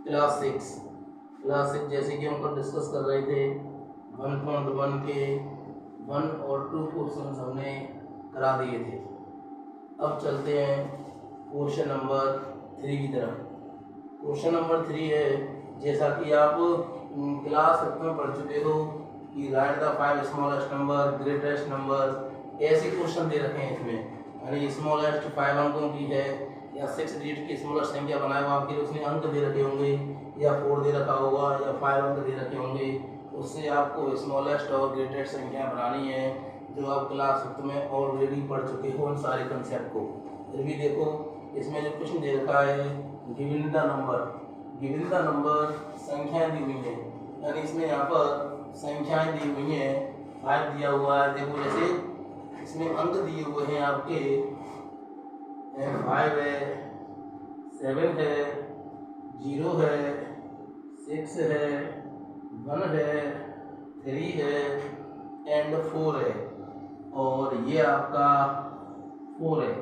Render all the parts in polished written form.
Class 6 जैसे कि हम डिस्कस कर रहे थे 1.1 के 1 और 2 क्वेश्चन हमने करा दिए थे। अब चलते हैं क्वेश्चन नंबर 3 की तरफ। क्वेश्चन नंबर 3 है, जैसा कि आप क्लास 6 में पढ़ चुके हो कि right the 5 smallest number greatest number, ऐसे क्वेश्चन दे रखे हैं इसमें। यानी स्मॉलेस्ट 5 अंकों की है या 6 डिजिट की स्मॉलेस्ट संख्या बनाए हुआ आपके उसने अंक दे रखे होंगे, या 4 दे रखा होगा या 5 अंक दे रखे होंगे। उससे आपको स्मॉलेस्ट और ग्रेटेस्ट संख्या बनानी है, जो आप क्लास 6 में ऑलरेडी पढ़ चुके हो उन सारे कंसेप्ट को। फिर भी देखो इसमें जो क्वेश्चन दे रखा है गिवन द नंबर संख्याएं दी हुई हैं, यानी इसमें यहाँ पर संख्याएं दी हुई हैं। 5 दिया हुआ है, देखो जैसे इसमें अंक दिए हुए हैं आपके 5 है, 7 है, 0 है, 6 है, 1 है, 3 है एंड 4 है, और ये आपका 4 है।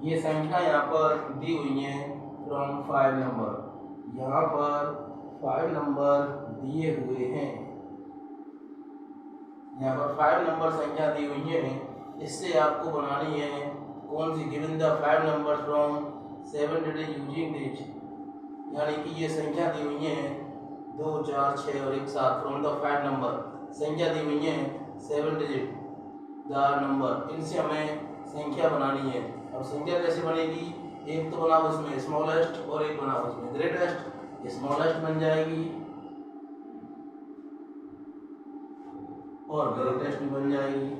ये संख्या यहाँ पर दी हुई है फ्रॉम 5 नंबर। यहाँ पर 5 नंबर दिए हुए हैं, यहाँ पर 5 नंबर संख्या दी हुई है। इससे आपको बनानी है कौन सी, given the 5 number from 7 digit using this, यानी कि ये संख्या दी हुई है 2, 4, 6 और 1, 7 फ्रॉम द 5 नंबर। संख्या दी हुई है 7 डिजिट द नंबर, इनसे हमें संख्या बनानी है। अब संख्या कैसे बनेगी, एक तो बनाओ उसमें स्मॉलेस्ट और एक बनाओ उसमें ग्रेटेस्ट। स्मॉलेस्ट बन जाएगी और ग्रेटेस्ट भी बन जाएगी।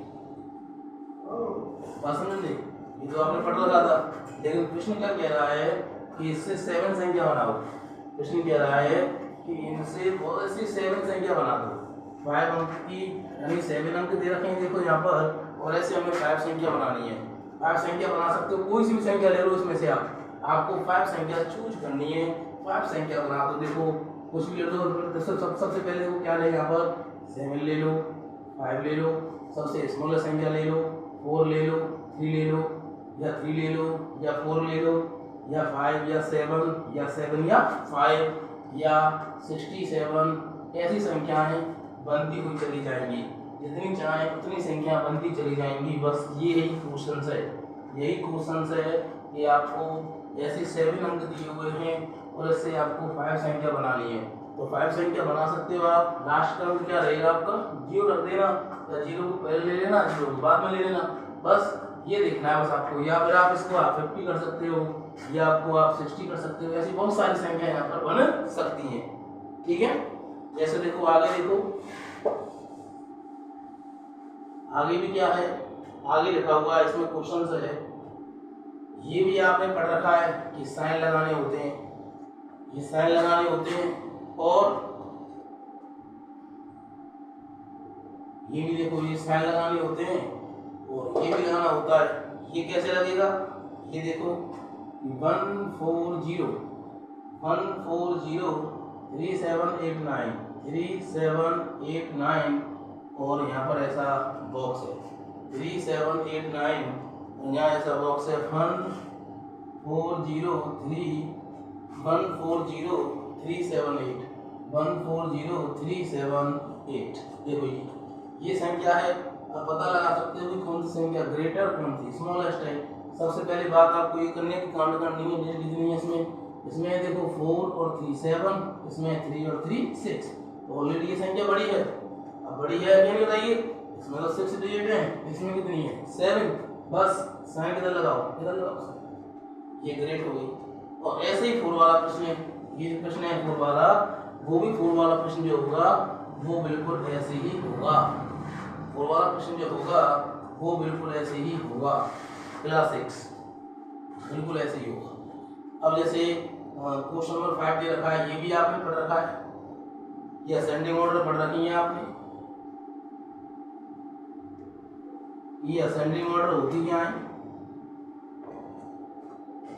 बात समझ ली, ये तो आपने पढ़ रखा था। लेकिन प्रश्न क्या कह रहा है कि इससे 7 संख्या बनाओ। प्रश्न कह रहा है कि इनसे बहुत सी 7 संख्या बना दो। 5 अंक की, यानी 7 अंक दे रखे हैं देखो यहाँ पर, और ऐसे हमें 5 संख्या बनानी है। 5 संख्या बना सकते हो, कोई सी भी संख्या ले लो इसमें से आपको 5 संख्या चूज करनी है। 5 संख्या बना दो, देखो कुछ भी ले लो। सबसे पहले वो क्या ले, यहाँ पर 7 ले लो, 5 ले लो, सबसे स्मॉलेस्ट संख्या ले लो, 4 ले लो, 3 ले लो, या 3 ले लो, या 4 ले लो, या 5 या 7 या 7 या 5 या 67। ऐसी संख्याएं बनती हुई चली जाएंगी, जितनी चाहे उतनी संख्या बनती चली जाएंगी। बस यही क्वेश्चन है, यही क्वेश्चन है कि आपको ऐसे 7 अंक दिए हुए हैं और इससे आपको 5 संख्या बनानी है। तो 5 संख्या बना सकते हो आप। लास्ट का अंक क्या रहेगा आपका, 0 रख देना, या 0 को पहले ले लेना, 0 को बाद में ले लेना। बस ये देखना है बस आपको। या फिर आप इसको आप 50 कर सकते हो, या आपको आप 60 कर सकते हो। ऐसी बहुत सारी संख्या यहाँ पर बन सकती हैं, ठीक है। जैसे देखो आगे, देखो आगे भी क्या है, आगे लिखा हुआ है इसमें क्वेश्चन है। ये भी आपने पढ़ रखा है कि साइन लगाने होते हैं, ये साइन लगाने होते हैं। और ये भी देखो ये साइन लगाने होते हैं, और ये भी लगाना होता है। ये कैसे लगेगा, ये देखो 140 3789 3789, और यहाँ पर ऐसा बॉक्स है 3789, यहाँ ऐसा बॉक्स है 140378 140378। देखो ये संख्या है। अब पता लगा सकते हो कि कौन सी संख्या ग्रेटर, कौन सी स्मॉलेस्ट है। सबसे पहली बात आपको ये करने की काउंट करनी है, डिजिट कितनी है इसमें देखो 4 और 3 7, इसमें 3 और 3 6। तो ऑलरेडी ये संख्या बड़ी है। अब बड़ी है क्या, नहीं बताइए, इसमें तो 6 डिजिट है, इसमें कितनी है 7। बस साइन किधर लगाओ, इधर लगाओ, ये ग्रेट हो गई। और ऐसे ही 4 वाला प्रश्न है, ये जो प्रश्न है 4 वाला, वो भी 4 वाला प्रश्न जो होगा वो बिल्कुल ऐसे ही होगा। 4 वाला प्रश्न जो होगा वो बिल्कुल ऐसे ही होगा। क्लास 6 बिल्कुल ऐसे ही होगा। अब जैसे क्वेश्चन नंबर 5 दे रखा है, ये भी आपने पढ़ रखा है, ये असेंडिंग ऑर्डर पढ़ रखी है आपने। ये असेंडिंग ऑर्डर होती क्या है,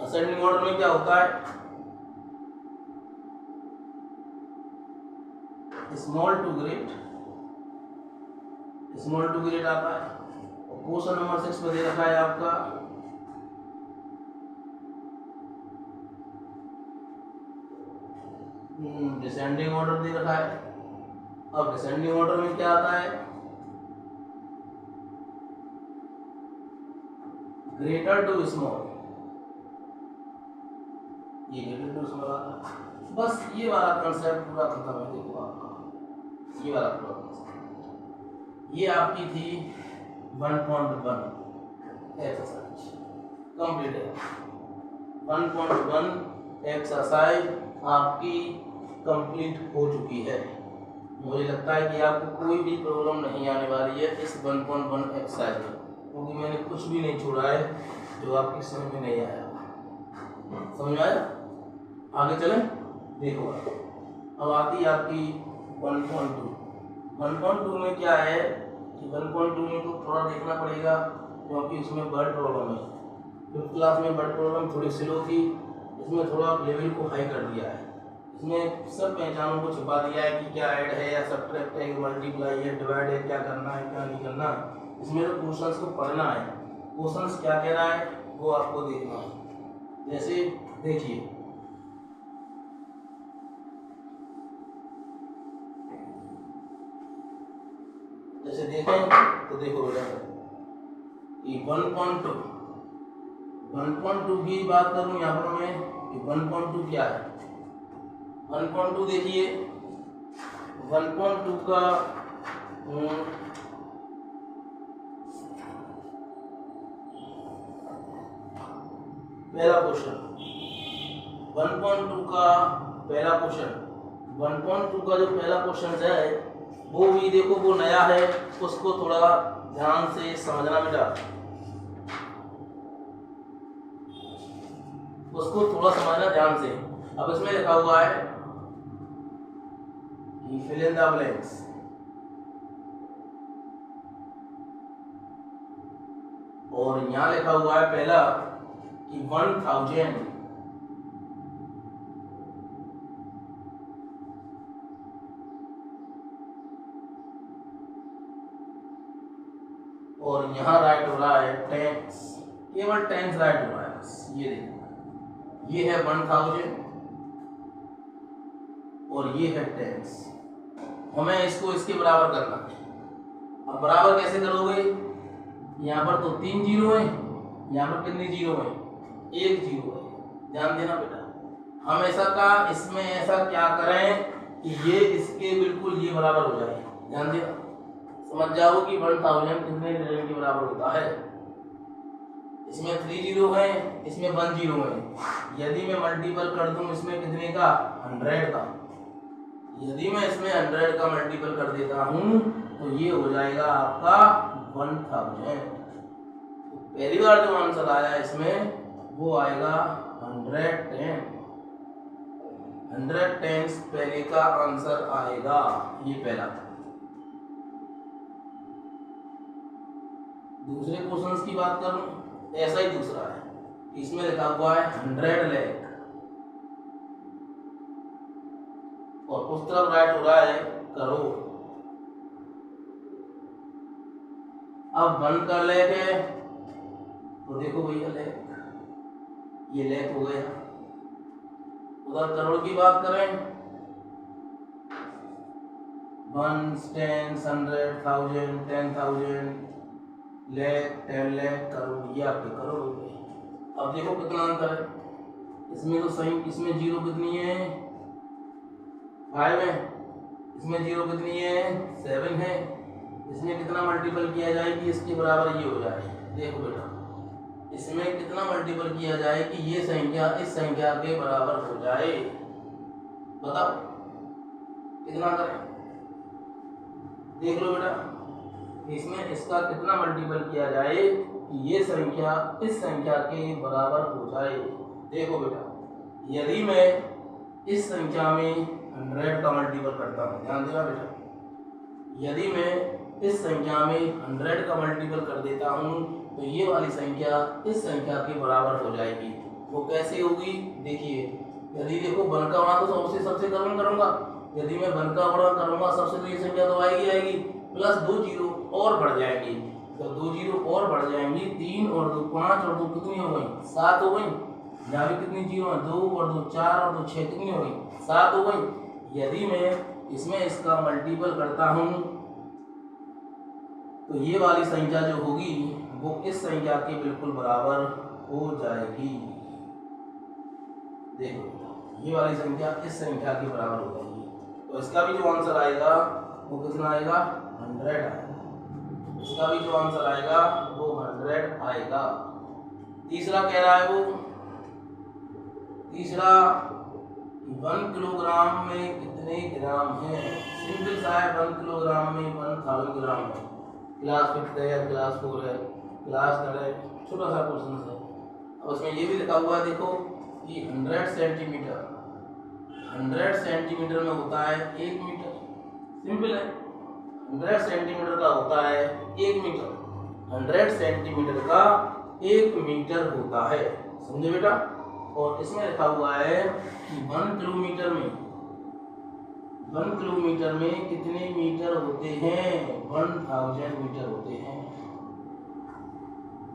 असेंडिंग ऑर्डर में क्या होता है, स्मॉल टू ग्रेट आता है। और क्वेश्चन नंबर 6 में दे रखा है आपका डिसेंडिंग ऑर्डर दे रखा है। अब डिसेंडिंग ऑर्डर में क्या आता है, ग्रेटर टू स्मॉल, ये ग्रेटर टू स्मॉल आता है। बस ये वाला कंसेप्ट पूरा खत्म है। देखो आपका ये वाला पूरा कंसेप्ट, ये आपकी थी 1.1 एक्सरसाइज कंप्लीट है। 1.1 एक्सरसाइज आपकी कंप्लीट हो चुकी है। मुझे लगता है कि आपको कोई भी प्रॉब्लम नहीं आने वाली है इस 1.1 एक्सरसाइज में, क्योंकि मैंने कुछ भी नहीं छोड़ा है जो आपकी समझ में नहीं आया। समझ आया? आगे चलें। देखो अब आती है आपकी 1.2। 1.2 में क्या है कि 1.2 में तो थोड़ा देखना पड़ेगा, क्योंकि इसमें वर्ड प्रॉब्लम है। फिफ्थ क्लास में वर्ड प्रॉब्लम थोड़ी स्लो थी, इसमें थोड़ा लेवल को हाई कर दिया है। इसमें सब पहचानों को छुपा दिया है कि क्या ऐड है या सब्ट्रैक्ट है, मल्टीप्लाई है, डिवाइड है, क्या करना है क्या नहीं करना है। इसमें तो क्वेश्चंस को पढ़ना है, क्वेश्चंस क्या कह रहा है वो आपको देखना है। जैसे देखिए, जैसे देखें तो देखो बेटा, ये 1.2 की बात करूं यहाँ पर मैं कि 1.2 क्या है। 1.2 देखिए, 1.2 का पहला क्वेश्चन, 1.2 का पहला क्वेश्चन, 1.2 का जो पहला क्वेश्चन है वो भी देखो वो नया है, उसको थोड़ा ध्यान से समझना बेटा, उसको थोड़ा समझना ध्यान से। अब इसमें लिखा हुआ है कि फिल इन द ब्लैंक्स, और यहां लिखा हुआ है पहला कि 1000, और यहां राइट हो रहा है टेंस, केवल टेंस राइट हो रहा है बस। ये देखो, ये है 1000 और ये है टेंस, हमें इसको इसके बराबर करना है। अब बराबर कैसे करोगे, यहाँ पर तो 3 जीरो है, यहाँ पर कितनी जीरो है, 1 जीरो है। ध्यान देना बेटा, हम ऐसा का इसमें ऐसा क्या करें कि ये इसके बिल्कुल ये बराबर हो जाए। ध्यान देना, समझ जाओ कि 1000 कितने के बराबर होता है। इसमें 3 जीरो है, इसमें 1 जीरो है। यदि मैं मल्टीपल कर दूं इसमें कितने का, 100 का, यदि मैं इसमें 100 का मल्टीपल कर देता हूं तो ये हो जाएगा आपका 1000। तो पहली बार जो आंसर आया इसमें वो आएगा 110। 110 पहले का आंसर आएगा, ये पहला। दूसरे क्वेश्चंस की बात करूं, ऐसा ही दूसरा है, इसमें लिखा हुआ है 100 लाख, और उस तरफ राइट हो रहा है करोड़। अब 1 का लाख है तो देखो भैया लाख, ये लाख हो गया। उधर करोड़ की बात करें, 1 10 100 1000 10,000 लाख 10 लाख करोड़, ये आपके करोड़ हो गए। अब देखो कितना अंतर है, इसमें तो सही, इसमें जीरो कितनी है, 5 है, इसमें जीरो कितनी है, 7 है। इसमें कितना मल्टीपल किया जाए कि इसके बराबर ये हो जाए। देखो बेटा, इसमें कितना मल्टीपल किया जाए कि ये संख्या इस संख्या के बराबर हो जाए, बताओ कितना करें। देख लो बेटा, इसमें इसका कितना मल्टीपल किया जाए कि ये संख्या इस संख्या के बराबर हो जाए। देखो बेटा, यदि मैं इस संख्या में 100 का मल्टीपल करता हूँ, ध्यान देना बेटा, यदि मैं इस संख्या में 100 का मल्टीपल कर देता हूँ तो ये वाली संख्या इस संख्या के बराबर हो जाएगी। वो कैसे होगी, देखिए, यदि देखो 1 का गुणा तो सबसे कम करूँगा, यदि मैं 1 का गुणा करूँगा सबसे तो ये संख्या तो आएगी प्लस 2 जीरो और बढ़ जाएंगी, तो 2 जीरो और बढ़ जाएंगी, 3 और 2 5 और 2 कितनी हो गई, 7 हो गई। यहाँ भी कितनी जीरो है, 2 और 2 4 और 2 6, कितनी हो गई, 7 हो गई। यदि मैं इसमें इसका मल्टीपल करता हूँ तो ये वाली संख्या जो होगी वो इस संख्या के बिल्कुल बराबर हो जाएगी। देखो ये वाली संख्या इस संख्या के बराबर हो जाएगी, तो इसका भी जो आंसर आएगा वो कितना आएगा, 100 आएगा। इसका भी जो आंसर आएगा वो 100 आएगा। तीसरा कह रहा है वो, तीसरा 1 किलोग्राम में कितने ग्राम है। सिंपल सा है, 1 किलोग्राम में 1000 ग्राम है। क्लास 5 है या क्लास 4 है, क्लास 3 है, छोटा सा क्वेश्चन है। अब उसमें ये भी लिखा हुआ है देखो कि 100 सेंटीमीटर, 100 सेंटीमीटर में होता है 1 मीटर। सिंपल है, 100 सेंटीमीटर का होता है 1 मीटर, 100 सेंटीमीटर का 1 मीटर होता है, समझे बेटा। और इसमें लिखा हुआ है कि 1 किलोमीटर में, 1 किलोमीटर में कितने मीटर होते हैं, 1000 मीटर होते हैं।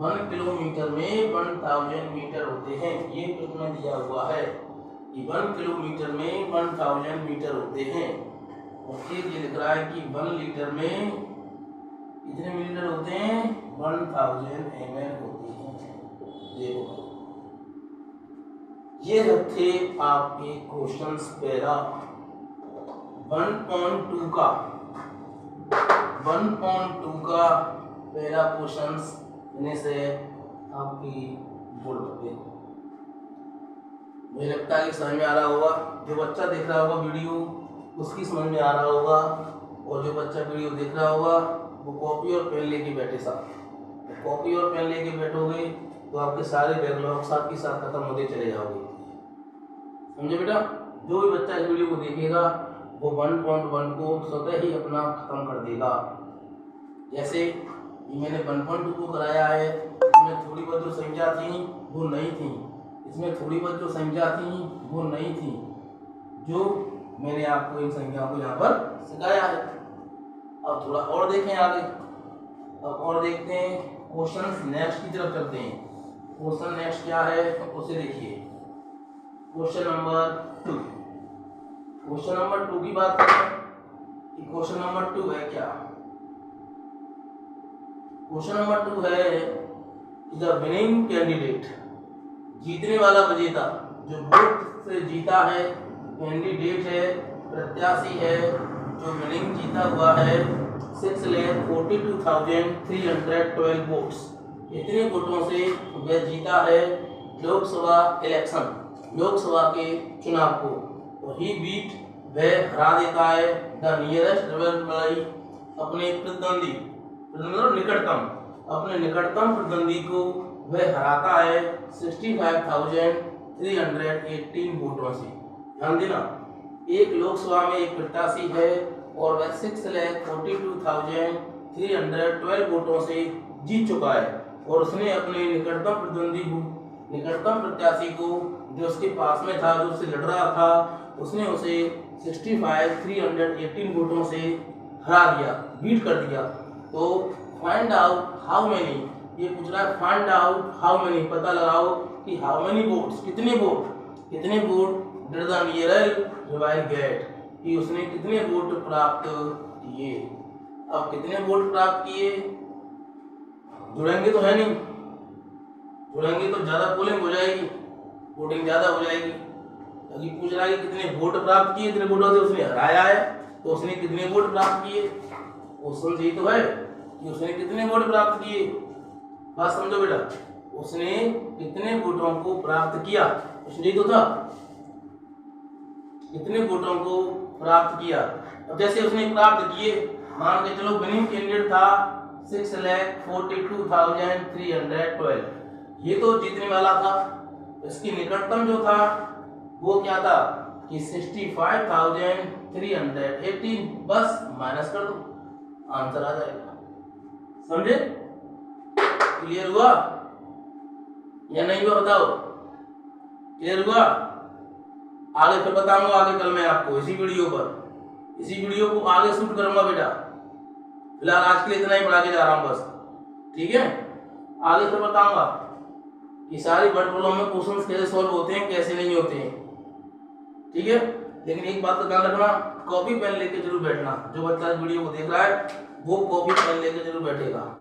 1 किलोमीटर में 1000 मीटर होते हैं, ये प्रश्न में दिया हुआ है कि 1 किलोमीटर में 1000 मीटर होते हैं। और एक ये लिख रहा है कि 1 लीटर में कितने मिलीलीटर होते हैं, 1000 ml होते हैं। देखो ये थे आपके क्वेश्चंस पैरा 1.2 का, 1.2 का पैरा क्वेश्चंस इन्हें से आपकी बोर्ड पे मुझे लगता है कि समझ में आ रहा होगा। जो बच्चा देख रहा होगा वीडियो उसकी समझ में आ रहा होगा, और जो बच्चा वीडियो देख रहा होगा वो कॉपी और पेन लेके बैठे साथ, कॉपी और पेन लेके बैठोगे तो आपके सारे बैकलॉग साथ के साथ खत्म होते चले जाओगे, समझे बेटा। जो भी बच्चा इस वीडियो को देखेगा वो 1.1 को स्वतः ही अपना खत्म कर देगा। जैसे ये मैंने 1.2 को कराया है, इसमें थोड़ी बहुत जो संख्या थी वो नहीं थी, इसमें थोड़ी बहुत जो संख्या थी वो नहीं थी, जो मैंने आपको इन संख्याओं को यहाँ पर सिखाया है। अब थोड़ा और देखें आगे, अब और देखते हैं क्वेश्चन नेक्स्ट की तरफ चलते हैं। क्वेश्चन नेक्स्ट क्या है उसे देखिए, क्वेश्चन नंबर 2। क्वेश्चन नंबर 2 की बात करें कि क्वेश्चन नंबर 2 है क्या। क्वेश्चन नंबर 2 है द विनिंग कैंडिडेट, जीतने वाला विजेता, जो वोट से जीता है, कैंडिडेट है, प्रत्याशी है, जो विनिंग जीता हुआ है 6,42,312 वोट्स, इतने वोटों से वह जीता है लोकसभा इलेक्शन, लोकसभा के चुनाव को। ही बीट, वह हरा देता है द नियरेस्ट रिवल, अपने प्रतिद्वंदी, निकटतम, अपने निकटतम प्रतिद्वंदी को वह हराता है 65,318 वोटों से। ध्यान देना, एक लोकसभा में एक प्रत्याशी है और वह 6,42,312 वोटों से जीत चुका है, और उसने अपने निकटतम प्रतिद्वंदी को, निकटतम प्रत्याशी को जो उसके पास में था, जो उससे लड़ रहा था, उसने उसे 65,318 वोटों से हरा दिया, बीट कर दिया। तो फाइंड आउट हाउ मेनी, ये पूछ रहा है फाइंड आउट हाउ मेनी, पता लगाओ कि हाउ मेनी वोट्स, कितने vote did the nearest rival get, कि उसने कितने वोट प्राप्त किए। अब कितने वोट प्राप्त किए, जुड़ेंगे तो है नहीं, जुड़ेंगे तो ज्यादा पोलिंग हो जाएगी, वोटिंग ज्यादा हो जाएगी। अभी पूछ रहा है कि कितने वोट प्राप्त किए, कितने वोटों से उसने हराया है, तो उसने कितने वोट प्राप्त किए। क्वेश्चन यही तो है कि उसने कितने वोट प्राप्त किए, बात समझो बेटा, उसने कितने वोटों को प्राप्त किया, क्वेश्चन यही तो था, कितने वोटों को प्राप्त किया। अब जैसे उसने प्राप्त किए, मान के चलो विनिंग कैंडिडेट था 6,42,312, ये तो जीतने वाला था। इसकी निकटतम जो था वो क्या था कि 65,318, बस माइनस कर दो, आंसर आ जाएगा। समझे, क्लियर हुआ या नहीं हुआ, बताओ क्लियर हुआ। आगे फिर बताऊंगा, आगे कल मैं आपको इसी वीडियो पर, इसी वीडियो को आगे शूट करूंगा बेटा। फिलहाल आज के लिए इतना ही पढ़ा के जा रहा हूं बस, ठीक है, आगे फिर बताऊंगा। कि सारी वर्ड प्रॉब्लम में क्वेश्चंस कैसे सॉल्व होते हैं कैसे नहीं होते हैं, ठीक है। लेकिन एक बात का ध्यान रखना, कॉपी पेन लेके जरूर बैठना। जो बच्चा इस वीडियो को देख रहा है वो कॉपी पेन लेके जरूर बैठेगा।